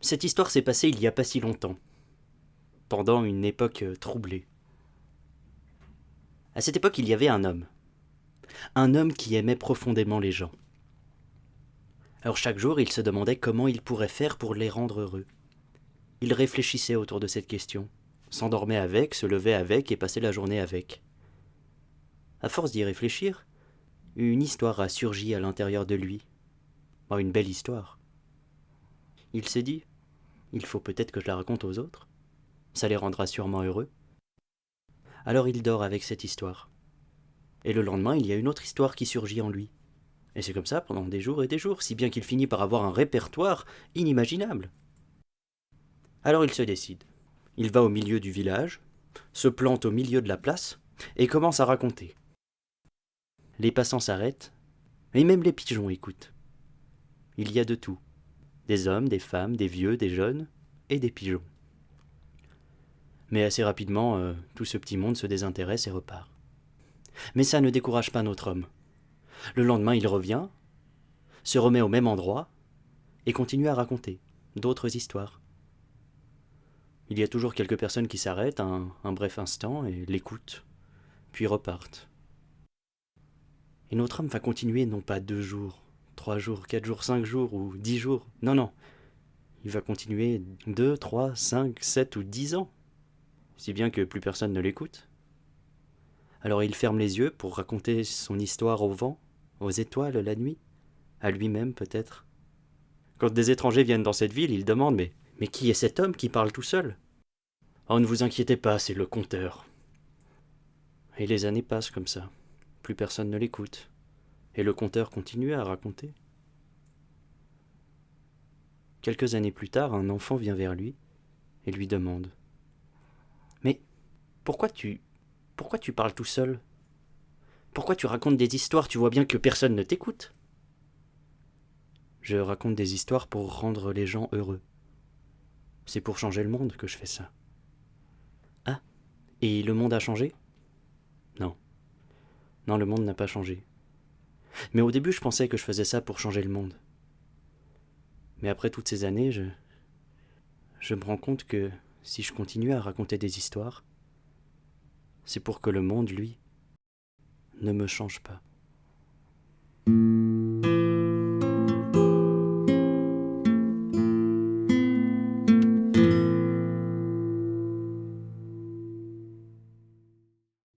Cette histoire s'est passée il y a pas si longtemps, pendant une époque troublée. À cette époque, il y avait un homme qui aimait profondément les gens. Alors chaque jour, il se demandait comment il pourrait faire pour les rendre heureux. Il réfléchissait autour de cette question, s'endormait avec, se levait avec et passait la journée avec. À force d'y réfléchir, une histoire a surgi à l'intérieur de lui. Une belle histoire. Il s'est dit, il faut peut-être que je la raconte aux autres. Ça les rendra sûrement heureux. Alors il dort avec cette histoire. Et le lendemain, il y a une autre histoire qui surgit en lui. Et c'est comme ça pendant des jours et des jours, si bien qu'il finit par avoir un répertoire inimaginable. Alors il se décide. Il va au milieu du village, se plante au milieu de la place, et commence à raconter. Les passants s'arrêtent, et même les pigeons écoutent. Il y a de tout. Des hommes, des femmes, des vieux, des jeunes, et des pigeons. Mais assez rapidement, tout ce petit monde se désintéresse et repart. Mais ça ne décourage pas notre homme. Le lendemain, il revient, se remet au même endroit, et continue à raconter d'autres histoires. Il y a toujours quelques personnes qui s'arrêtent un bref instant et l'écoutent, puis repartent. Et notre homme va continuer non pas 2 jours, 3 jours, 4 jours, 5 jours ou 10 jours. Non, non. Il va continuer 2, 3, 5, 7 ou 10 ans. Si bien que plus personne ne l'écoute. Alors il ferme les yeux pour raconter son histoire au vent, aux étoiles la nuit, à lui-même peut-être. Quand des étrangers viennent dans cette ville, ils demandent mais qui est cet homme qui parle tout seul? Oh, ne vous inquiétez pas, c'est le conteur. Et les années passent comme ça. Plus personne ne l'écoute. Et le conteur continue à raconter. Quelques années plus tard, un enfant vient vers lui et lui demande Mais pourquoi tu parles tout seul? Pourquoi tu racontes des histoires? Tu vois bien que personne ne t'écoute. Je raconte des histoires pour rendre les gens heureux. C'est pour changer le monde que je fais ça. Ah, et le monde a changé? Non. Non, le monde n'a pas changé. Mais au début, je pensais que je faisais ça pour changer le monde. Mais après toutes ces années, je me rends compte que si je continue à raconter des histoires, c'est pour que le monde, lui, ne me change pas.